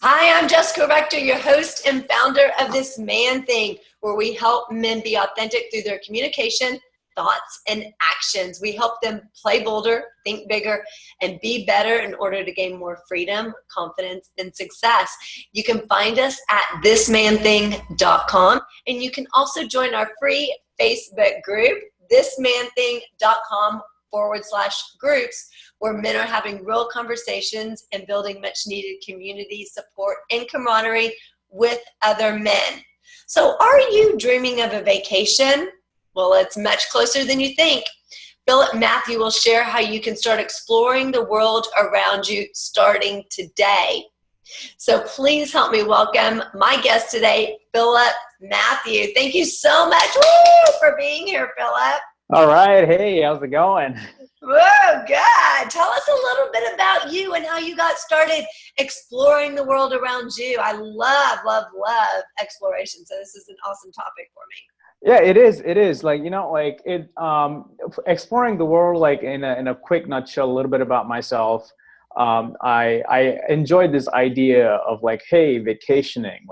Hi, I'm Jessica Rector, your host and founder of This Man Thing, where we help men be authentic through their communication, thoughts, and actions. We help them play bolder, think bigger, and be better in order to gain more freedom, confidence, and success. You can find us at thismanthing.com, and you can also join our free Facebook group, thismanthing.com/groups, where men are having real conversations and building much needed community support and camaraderie with other men. So are you dreaming of a vacation? Well, it's much closer than you think. Phillip Matthew will share how you can start exploring the world around you starting today. So please help me welcome my guest today, Phillip Matthew. Thank you so much for being here, Phillip. All right. Hey, how's it going? Whoa, God. Tell us a little bit about you and how you got started exploring the world around you. I love exploration. So this is an awesome topic for me. Yeah, it is. It is exploring the world, in a quick nutshell, a little bit about myself. I enjoyed this idea of hey, vacationing,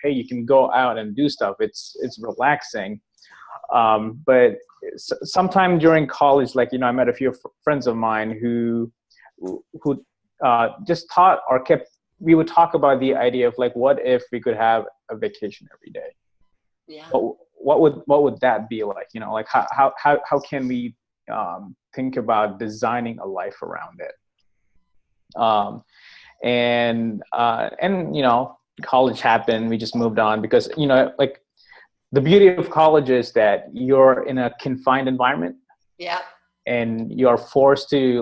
hey, you can go out and do stuff. It's relaxing. But sometime during college, I met a few friends of mine who just thought we would talk about the idea of what if we could have a vacation every day? Yeah. What would that be like? How can we think about designing a life around it? College happened. We just moved on because the beauty of college is that you're in a confined environment. Yeah. And you're forced to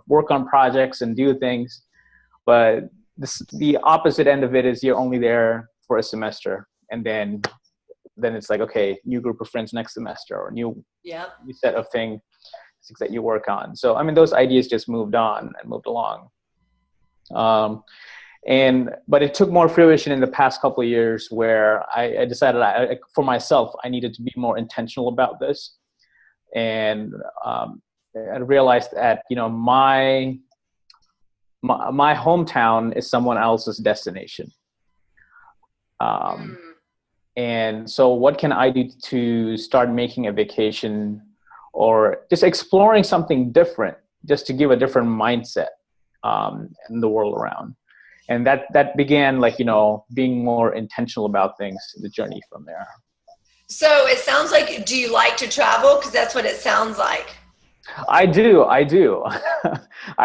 work on projects and do things. But the opposite end of it is you're only there for a semester. And then it's okay, new group of friends next semester, or new set of things that you work on. So, those ideas just moved on and moved along. But it took more fruition in the past couple of years where I decided for myself, I needed to be more intentional about this. And I realized that, my hometown is someone else's destination. And so what can I do to start making a vacation or just exploring something different, just to give a different mindset in the world around? And that began being more intentional about things, the journey from there. So it sounds like, do you like to travel? Because that's what it sounds like. I do. I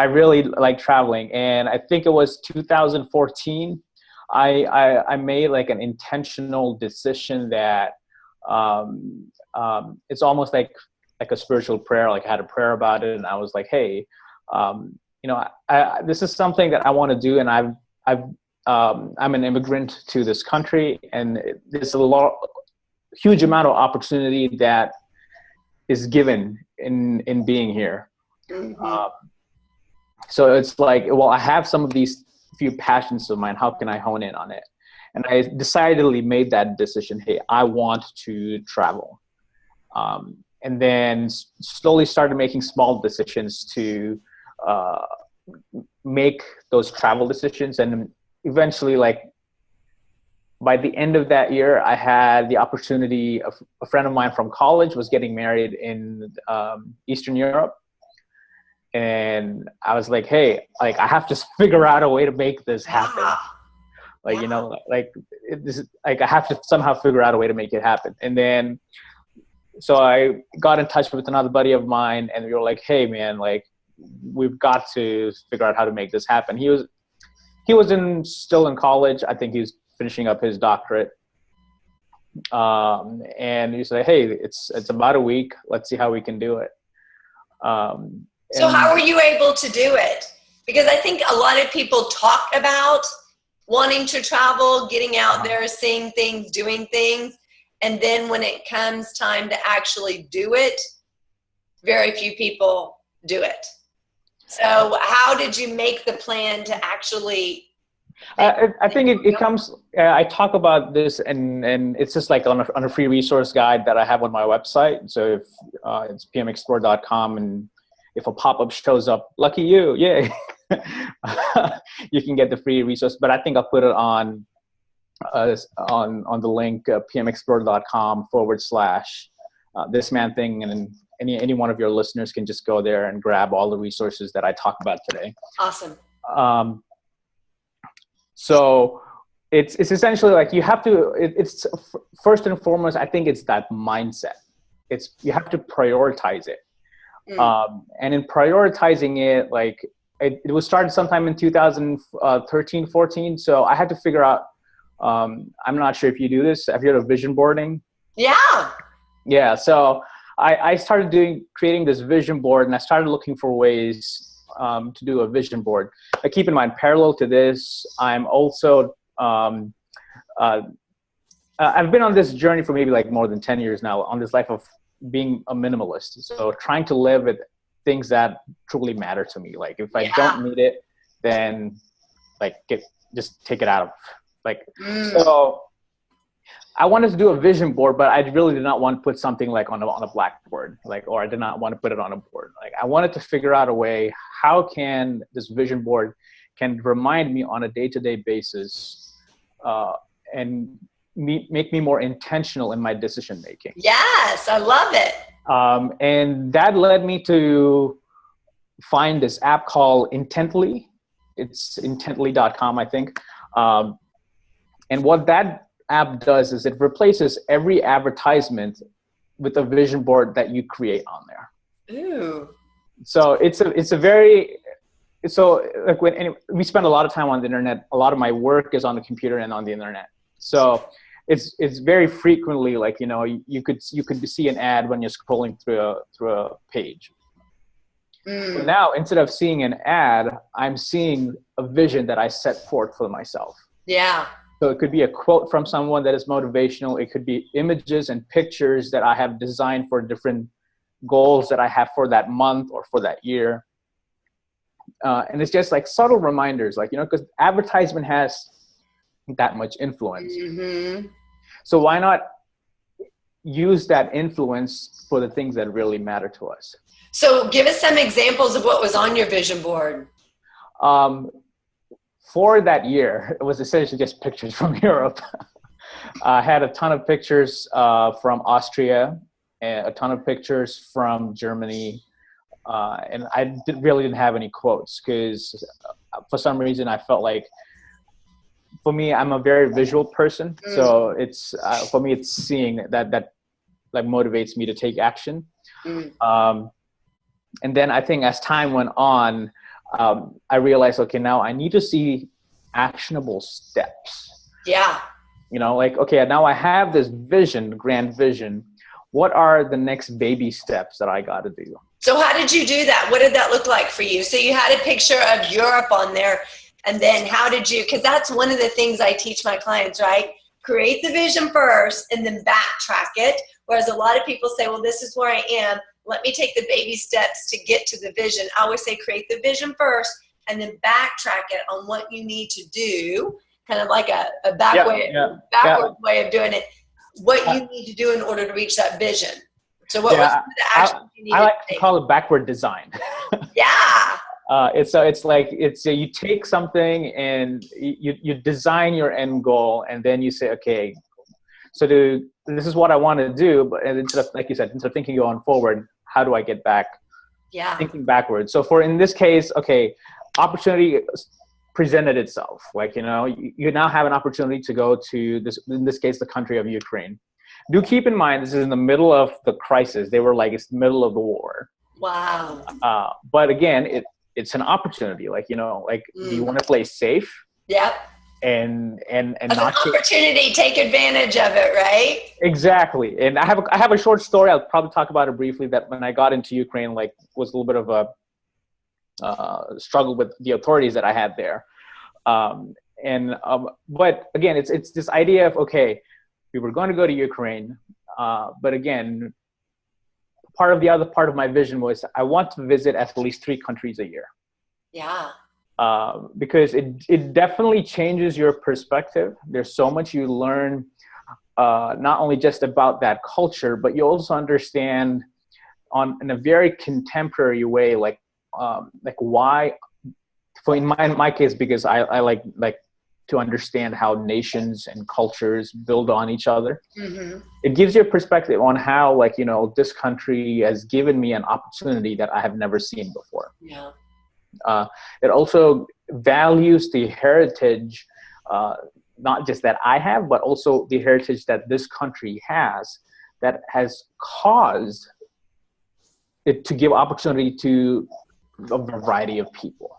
really like traveling. And I think it was 2014, I made an intentional decision that it's almost like a spiritual prayer. I had a prayer about it, and I was like, hey, this is something that I want to do, and I'm an immigrant to this country, and there's huge amount of opportunity that is given in being here. Mm-hmm. So it's I have some of these few passions of mine. How can I hone in on it? And I decidedly made that decision. Hey, I want to travel. And then slowly started making small decisions to make those travel decisions. And eventually, by the end of that year, I had the opportunity of a friend of mine from college was getting married in Eastern Europe. And I was like, hey, I have to figure out a way to make this happen. I have to somehow figure out a way to make it happen. And then, so I got in touch with another buddy of mine, and we were like, hey man, we've got to figure out how to make this happen. He was still in college. I think he was finishing up his doctorate. And he said, hey, it's about a week. Let's see how we can do it. So how were you able to do it? Because I think a lot of people talk about wanting to travel, getting out there, seeing things, doing things. And then when it comes time to actually do it, very few people do it. So how did you make the plan to actually? I think it comes, I talk about this and it's just on a free resource guide that I have on my website. So if it's pmexplore.com, and if a pop-up shows up, lucky you, yay. you can get the free resource. But I think I'll put it on the link pmexplore.com/ this man thing, and then any one of your listeners can just go there and grab all the resources that I talked about today. Awesome. So it's essentially like you have to, it's first and foremost, I think it's that mindset. You have to prioritize it. And in prioritizing it, like it was started sometime in 2013, 14. So I had to figure out, I'm not sure if you do this. Have you heard of vision boarding? Yeah. Yeah. So I started creating this vision board, and I started looking for ways to do a vision board. But keep in mind, parallel to this, I'm also, I've been on this journey for maybe like more than 10 years now, on this life of being a minimalist. So trying to live with things that truly matter to me. Like if I don't need it, then like just take it out of So I wanted to do a vision board, but I really did not want to put something like on a blackboard, or I did not want to put it on a board. Like I wanted to figure out a way, how can this vision board can remind me on a day-to-day basis, and make me more intentional in my decision making. Yes, I love it. And that led me to find this app called Intently. It's intently.com, I think. And what that app does is it replaces every advertisement with a vision board that you create on there. Ooh. So we spend a lot of time on the internet. A lot of my work is on the computer and on the internet. So it's very frequently like, you could see an ad when you're scrolling through a page. But now, instead of seeing an ad, I'm seeing a vision that I set forth for myself. Yeah. So it could be a quote from someone that is motivational. It could be images and pictures that I have designed for different goals that I have for that month or for that year. And it's just like subtle reminders, like, because advertisement has that much influence. Mm-hmm. So why not use that influence for the things that really matter to us? So give us some examples of what was on your vision board. For that year, it was essentially just pictures from Europe. I had a ton of pictures from Austria, and a ton of pictures from Germany. And I really didn't have any quotes because for some reason I felt like, for me, I'm a very visual person. So it's for me, it's seeing that like motivates me to take action. And then I think as time went on, I realized, okay, now I need to see actionable steps. Yeah. Okay, now I have this grand vision. What are the next baby steps that I got to do? So how did you do that? What did that look like for you? So you had a picture of Europe on there, and then how did you, because that's one of the things I teach my clients, right? Create the vision first and then backtrack it. Whereas a lot of people say, well, this is where I am. Let me take the baby steps to get to the vision. I always say create the vision first and then backtrack it on what you need to do, kind of like a backward way of doing it, what you need to do in order to reach that vision. So what was the action you need to take? I like to call it backward design. Yeah. You take something and you design your end goal, and then you say, okay, so this is what I want to do, but instead of, like you said, instead of thinking going forward, how do I get back? Yeah. Thinking backwards. So in this case, okay, opportunity presented itself. Like, you now have an opportunity to go to in this case, the country of Ukraine. Do keep in mind, this is in the middle of the crisis. They were like, it's the middle of the war. Wow. But again, it's an opportunity. Like, do you want to play safe? Yep. And as not an opportunity, take advantage of it, right? Exactly. And I have a short story. I'll probably talk about it briefly. That when I got into Ukraine, like, was a little bit of a struggle with the authorities that I had there. But again, it's this idea of, okay, we were going to go to Ukraine, but again, the other part of my vision was I want to visit at least 3 countries a year. Yeah. Because it definitely changes your perspective. There's so much you learn, not only just about that culture, but you also understand in a very contemporary way, like why for in my case, because I like to understand how nations and cultures build on each other. Mm-hmm. It gives you a perspective on how, like, you know, this country has given me an opportunity that I have never seen before. Yeah. It also values the heritage, not just that I have, but also the heritage that this country has, that has caused it to give opportunity to a variety of people.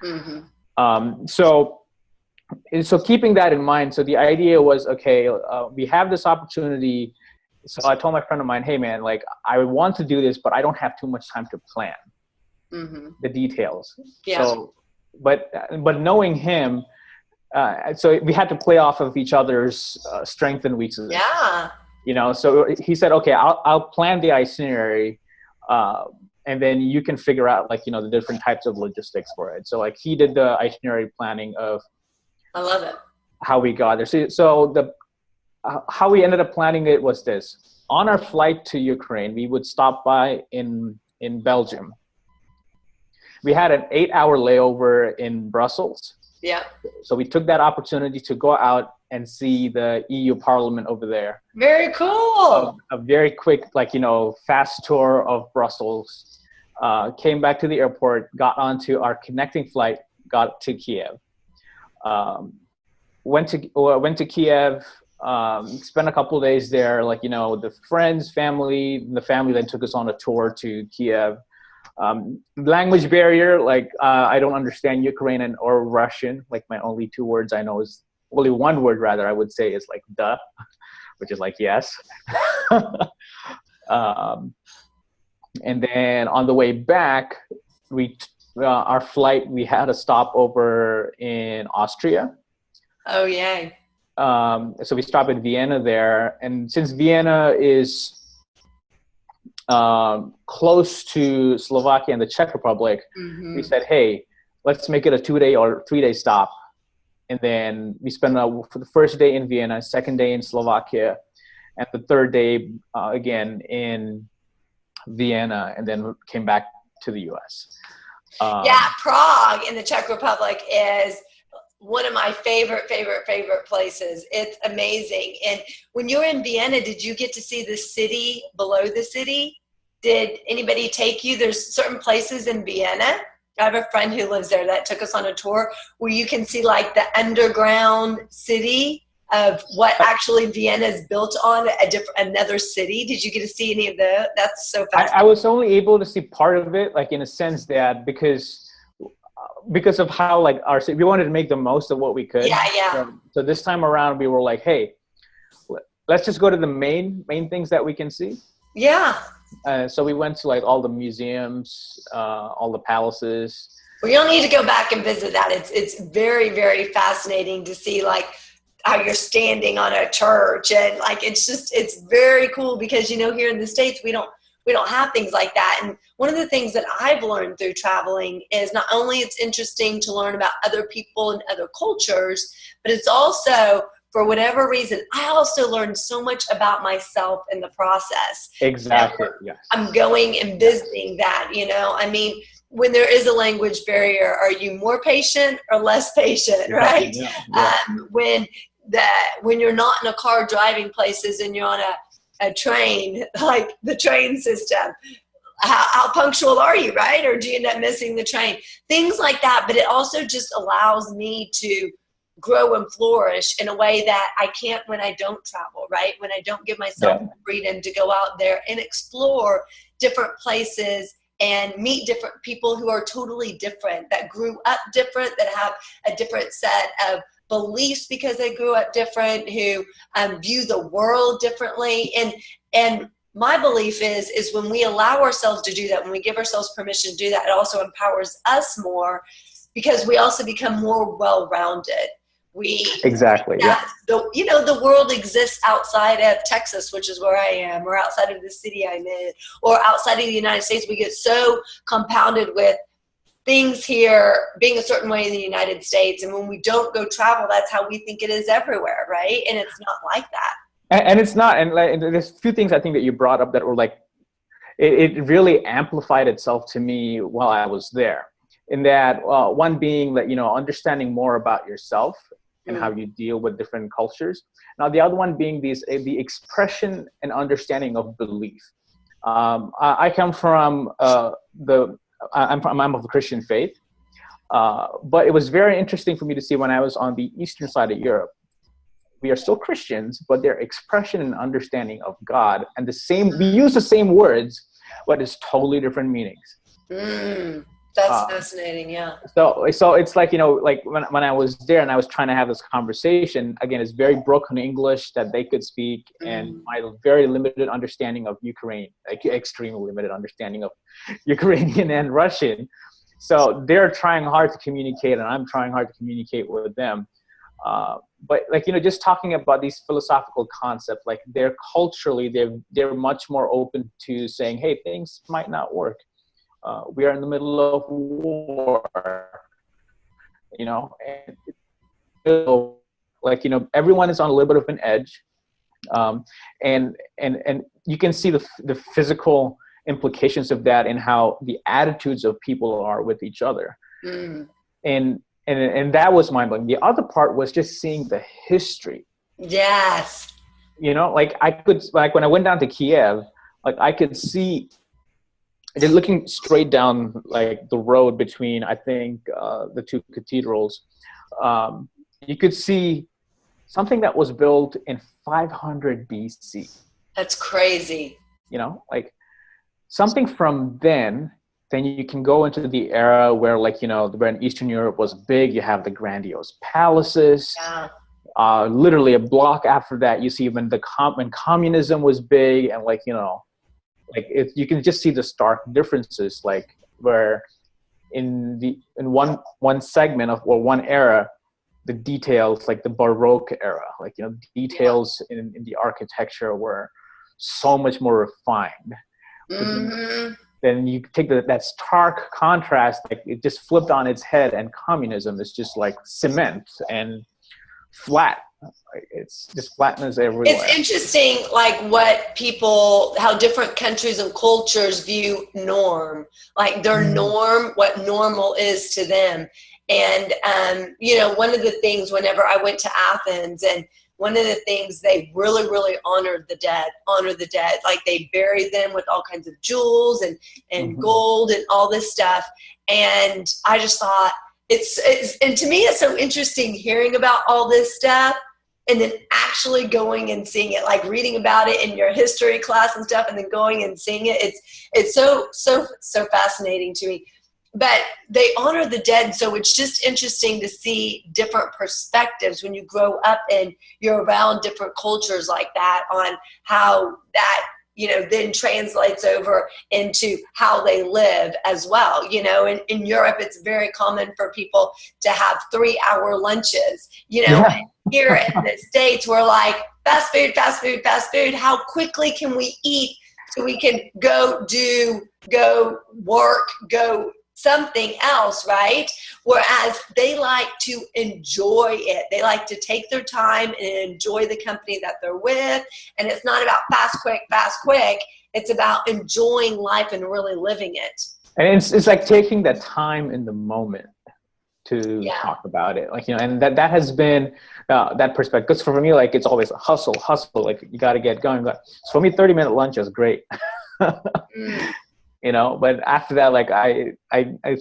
Mm-hmm. So keeping that in mind, so the idea was, okay, we have this opportunity. So I told my friend of mine, hey man, like, I want to do this, but I don't have too much time to plan the details. Yeah. So, but knowing him, so we had to play off of each other's strengths and weaknesses. Yeah. You know, so he said, okay, I'll plan the itinerary, and then you can figure out, like, you know, the different types of logistics for it. So like he did the itinerary planning of, I love it. how we got there. So how we ended up planning it was this: on our flight to Ukraine, we would stop by in Belgium. We had an 8-hour layover in Brussels. Yeah. So we took that opportunity to go out and see the EU Parliament over there. Very cool. A very quick, like, you know, fast tour of Brussels. Came back to the airport, got onto our connecting flight, got to Kiev. Went to Kiev, spent a couple of days there, like, you know, the family then took us on a tour to Kiev. Language barrier, like, I don't understand Ukrainian or Russian. Like, my only two words I know is, only one word rather, I would say, is like duh, which is like yes. And then on the way back, our flight, we had a stopover in Austria. Oh, yay. So we stopped at Vienna there. And since Vienna is close to Slovakia and the Czech Republic, we said, hey, let's make it a 2-day or 3-day stop. And then we spent for the first day in Vienna, second day in Slovakia, and the third day again in Vienna, and then came back to the US. Yeah, Prague in the Czech Republic is one of my favorite places. It's amazing. And when you were in Vienna, did you get to see the city below the city? Did anybody take you? There's certain places in Vienna. I have a friend who lives there that took us on a tour where you can see like the underground city of what actually Vienna is built on, another city. Did you get to see any of that? That's so fascinating. I was only able to see part of it, like in a sense that because of how, like, we wanted to make the most of what we could. Yeah. So this time around, we were like, hey, let's just go to the main things that we can see. Yeah. So we went to like all the museums, all the palaces. Well, you'll need to go back and visit that. It's very, very fascinating to see like how you're standing on a church, and like it's very cool because, you know, here in the States we don't have things like that. And one of the things that I've learned through traveling is not only it's interesting to learn about other people and other cultures, but it's also, for whatever reason, I also learned so much about myself in the process. Exactly. Yes. I'm going and visiting that, you know, I mean, when there is a language barrier, are you more patient or less patient, right? Yeah. When you're not in a car driving places and you're on a train, like the train system, how punctual are you, right? Or do you end up missing the train? Things like that. But it also just allows me to grow and flourish in a way that I can't when I don't travel, right? When I don't give myself the freedom to go out there and explore different places and meet different people who are totally different, that grew up different, that have a different set of beliefs because they grew up different, who view the world differently. And my belief is when we allow ourselves to do that, when we give ourselves permission to do that, it also empowers us more because we also become more well-rounded. Exactly. Yeah. The world exists outside of Texas, which is where I am, or outside of the city I'm in, or outside of the United States. We get so compounded with things here being a certain way in the United States. And when we don't go travel, that's how we think it is everywhere, right? And it's not like that. And it's not. And like, there's a few things I think that you brought up that were like, it really amplified itself to me while I was there. in that one being that, understanding more about yourself and how Mm. you deal with different cultures. Now, the other one being the expression and understanding of belief. I come from I'm of the Christian faith, but it was very interesting for me to see when I was on the eastern side of Europe. We are still Christians, but their expression and understanding of God and we use the same words, but it's totally different meanings. That's fascinating. Yeah. So it's like, like when I was there and I was trying to have this conversation, again, it's very broken English that they could speak, and my very limited understanding of Ukraine, like extremely limited understanding of Ukrainian and Russian. So they're trying hard to communicate, and I'm trying hard to communicate with them. But like, just talking about these philosophical concepts, like they're culturally, they're much more open to saying, hey, things might not work. We are in the middle of war, and like, everyone is on a little bit of an edge. And you can see the physical implications of that in how the attitudes of people are with each other. And that was mind-blowing. The other part was just seeing the history. Yes. Like when I went down to Kiev, like I could see, they're looking straight down like the road between, I think, the two cathedrals. You could see something that was built in 500 BC. That's crazy. Like something from then you can go into the era where, like, when Eastern Europe was big, you have the grandiose palaces. Yeah. Literally a block after that, you see when communism was big, and like, you can just see the stark differences, like where in one segment of, or one era, the details, like the Baroque era, like, details in the architecture were so much more refined. Then you take that stark contrast, like it just flipped on its head, and communism is just like cement and flat. It's just flatness everywhere. It's interesting, like how different countries and cultures view norm, like their norm, what normal is to them. And, one of the things whenever I went to Athens, and one of the things they really, really honor the dead, like they bury them with all kinds of jewels and gold and all this stuff. And I just thought and to me, it's so interesting hearing about all this stuff and then actually going and seeing it, like reading about it in your history class and stuff, and then going and seeing it. It's so fascinating to me. But they honor the dead, so it's just interesting to see different perspectives when you grow up and you're around different cultures like that, on how that, then translates over into how they live as well. In Europe, it's very common for people to have 3-hour lunches, Yeah. Here in the States, we're like, fast food, fast food, fast food. How quickly can we eat so we can go work, go something else, right? Whereas they like to enjoy it. They like to take their time and enjoy the company that they're with. And it's not about fast, quick. It's about enjoying life and really living it. And it's like taking that time in the moment to talk about it, like, and that has been that perspective. Because for me, like, it's always hustle, like you got to get going. But for me, 30-minute lunch is great. But after that, like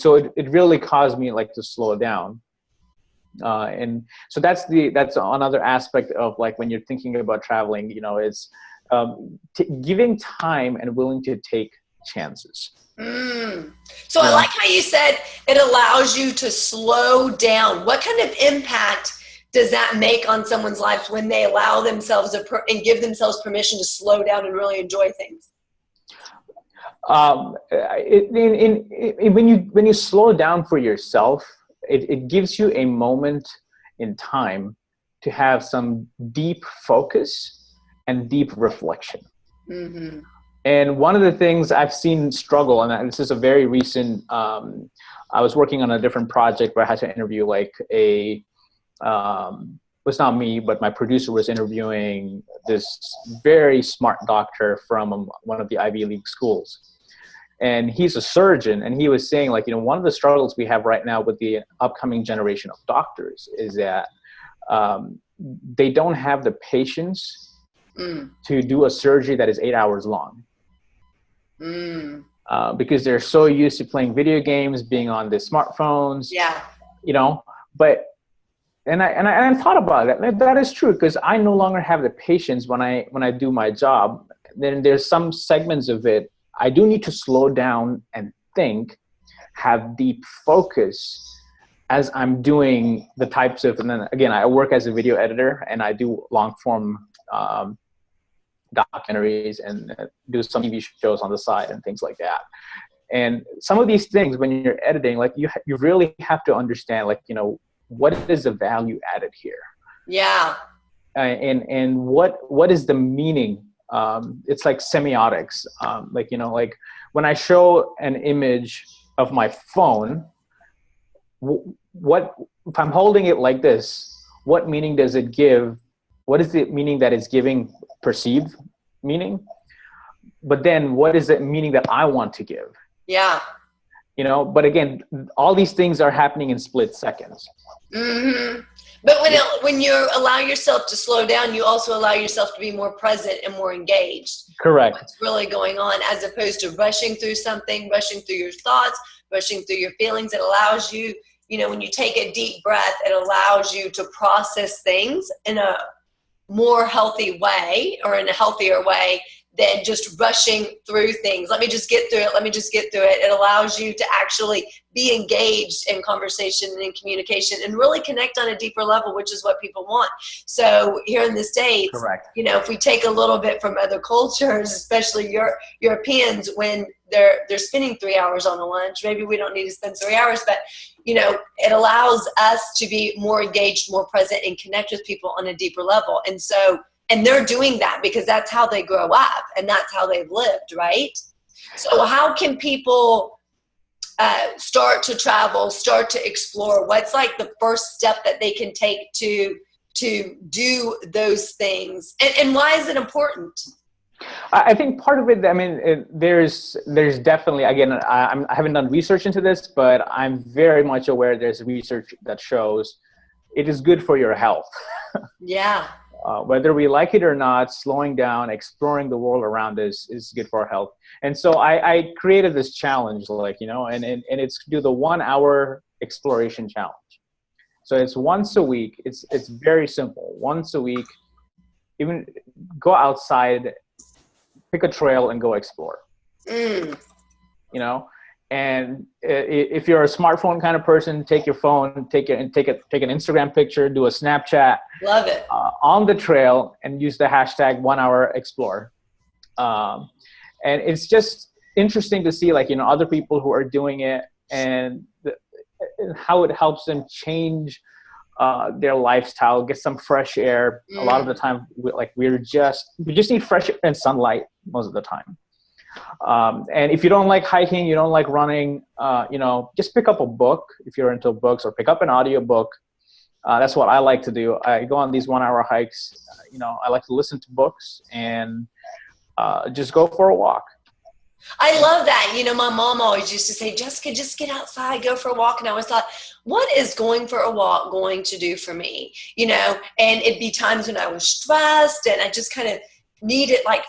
so it really caused me like to slow down. And so that's another aspect of, like, when you're thinking about traveling, it's giving time and willing to take chances. So I like how you said it allows you to slow down. What kind of impact does that make on someone's life when they allow themselves and give themselves permission to slow down and really enjoy things? When you slow down for yourself, it gives you a moment in time to have some deep focus and deep reflection. And one of the things I've seen struggle, and this is a very recent, I was working on a different project where I had to interview like it was not me, but my producer was interviewing this very smart doctor from one of the Ivy League schools. and he's a surgeon, and he was saying, like, one of the struggles we have right now with the upcoming generation of doctors is that they don't have the patience to do a surgery that is 8 hours long. Because they're so used to playing video games, being on the smartphones, but I thought about it. That is true, because I no longer have the patience when I do my job. Then there's some segments of it I do need to slow down and think, have deep focus as I'm doing the types of, and then again, I work as a video editor and I do long form documentaries and do some TV shows on the side and things like that. And some of these things, when you're editing, like you really have to understand, like, what is the value added here? Yeah. And what is the meaning? It's like semiotics. Like when I show an image of my phone, what if I'm holding it like this, what meaning does it give? What is the meaning that it's giving, perceived meaning? But then what is the meaning that I want to give? Yeah. But again, all these things are happening in split seconds. Mm-hmm. But when you allow yourself to slow down, you also allow yourself to be more present and more engaged. Correct. What's really going on, as opposed to rushing through something, rushing through your thoughts, rushing through your feelings. It allows you, when you take a deep breath, it allows you to process things in a more healthy way, or in a healthier way, than just rushing through things. Let me just get through it. It allows you to actually be engaged in conversation and in communication and really connect on a deeper level, which is what people want. So here in the States, correct, if we take a little bit from other cultures, especially Europeans, when they're spending 3 hours on a lunch, maybe we don't need to spend 3 hours, but it allows us to be more engaged, more present, and connect with people on a deeper level. And they're doing that because that's how they grow up and that's how they've lived, right? So how can people start to travel, start to explore? What's like the first step that they can take to do those things? And why is it important? I think part of it, there's definitely, again, I haven't done research into this, but I'm very much aware there's research that shows it is good for your health. Yeah. Whether we like it or not, slowing down, exploring the world around us is good for our health. And so I created this challenge, and it's do the 1 hour exploration challenge. So it's once a week. It's very simple. Once a week, even go outside, pick a trail and go explore. And if you're a smartphone kind of person, take your phone, take an Instagram picture, do a Snapchat. Love it. On the trail, and use the hashtag 1 hour explore. And it's just interesting to see, other people who are doing it and how it helps them change their lifestyle, get some fresh air. A lot of the time, we just need fresh air and sunlight most of the time. And if you don't like hiking, you don't like running, just pick up a book if you're into books, or pick up an audio book. That's what I like to do. I go on these 1 hour hikes. I like to listen to books and just go for a walk. I love that. My mom always used to say, Jessica, just get outside, go for a walk. And I always thought, what is going for a walk going to do for me? And it'd be times when I was stressed and I just kind of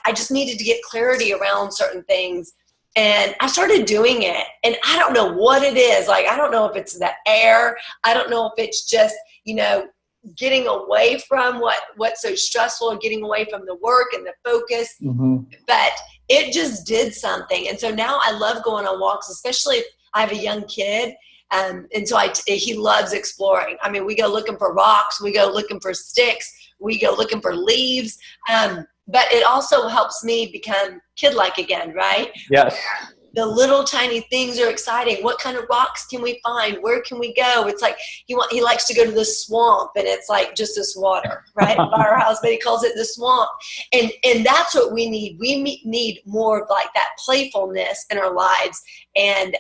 I just needed to get clarity around certain things. And I started doing it, and I don't know what it is. I don't know if it's the air. I don't know if it's just, getting away from what's so stressful, getting away from the work and the focus. Mm-hmm. But it just did something. And so now I love going on walks, especially if I have a young kid. And so he loves exploring. We go looking for rocks. We go looking for sticks. We go looking for leaves. But it also helps me become kid-like again, right? Yes. The little tiny things are exciting. What kind of rocks can we find? Where can we go? It's like he likes to go to the swamp, and it's like just this water, right? By our house, but he calls it the swamp. And that's what we need. We need more of like that playfulness in our lives, and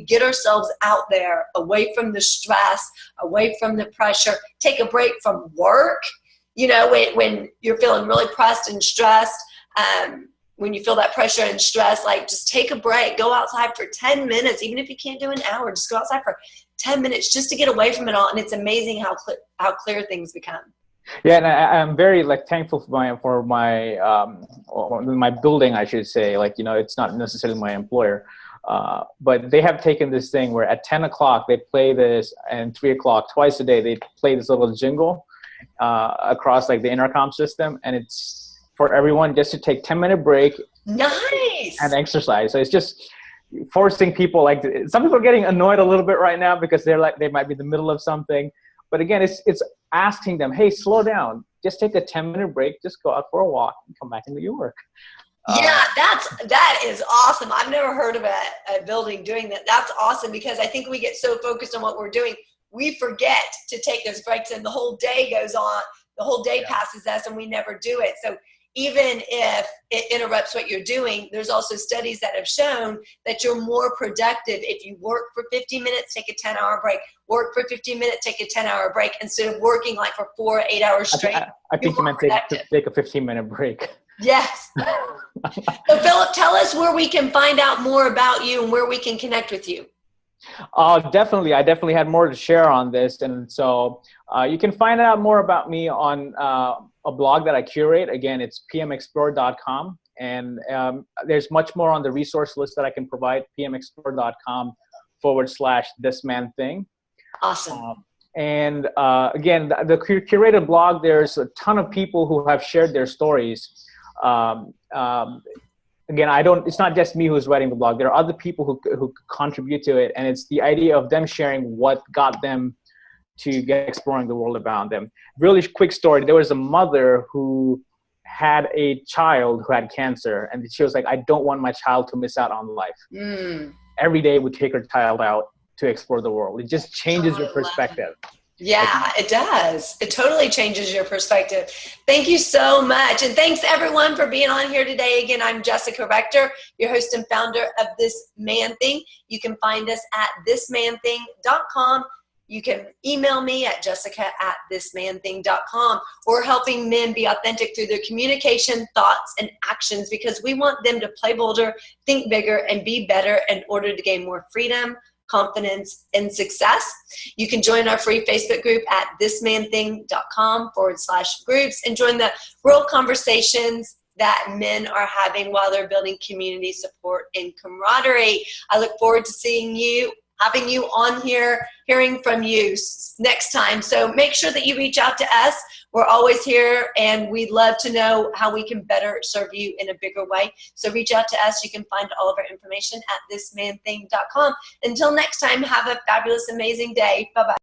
get ourselves out there, away from the stress, away from the pressure. Take a break from work. When you're feeling really pressed and stressed, when you feel that pressure and stress, like just take a break, go outside for 10 minutes, even if you can't do an hour, just go outside for 10 minutes just to get away from it all. And it's amazing how clear things become. Yeah, and I'm very like thankful for my building, I should say. Like, you know, it's not necessarily my employer, but they have taken this thing where at 10 o'clock they play this, and 3 o'clock twice a day they play this little jingle across like the intercom system, and it's for everyone just to take 10-minute break. Nice. And exercise. So it's just forcing people, like some people are getting annoyed a little bit right now because they're like, they might be in the middle of something. But again, it's asking them, hey, slow down, just take a 10-minute break, just go out for a walk and come back and do your work. Yeah, that is awesome. I've never heard of a building doing that. That's awesome, because I think we get so focused on what we're doing, we forget to take those breaks, and the whole day goes on. The whole day passes us and we never do it. So even if it interrupts what you're doing, there's also studies that have shown that you're more productive if you work for 50 minutes, take a 10-hour break, work for 15 minutes, take a 10-hour break, instead of working like for 4 or 8 hours straight. I think you meant take a 15-minute break. Yes. So Phillip, tell us where we can find out more about you and where we can connect with you. Definitely. I definitely had more to share on this. And so you can find out more about me on a blog that I curate. Again, it's pmexplore.com. And there's much more on the resource list that I can provide, pmexplore.com/thismanthing. Awesome. And again, the curated blog, there's a ton of people who have shared their stories. Again, it's not just me who's writing the blog. There are other people who contribute to it. And it's the idea of them sharing what got them to get exploring the world around them. Really quick story. There was a mother who had a child who had cancer, and she was like, I don't want my child to miss out on life. Every day would take her child out to explore the world. It just changes your perspective. Yeah, it does. It totally changes your perspective. Thank you so much. And thanks everyone for being on here today. Again, I'm Jessica Rector, your host and founder of This Man Thing. You can find us at thismanthing.com. You can email me at jessica@thismanthing.com. We're helping men be authentic through their communication, thoughts, and actions, because we want them to play bolder, think bigger, and be better in order to gain more freedom, confidence, and success. You can join our free Facebook group at thismanthing.com/groups and join the real conversations that men are having while they're building community support and camaraderie. I look forward to seeing you, having you on here, hearing from you next time. So make sure that you reach out to us. We're always here, and we'd love to know how we can better serve you in a bigger way. So reach out to us. You can find all of our information at thismanthing.com. Until next time, have a fabulous, amazing day. Bye-bye.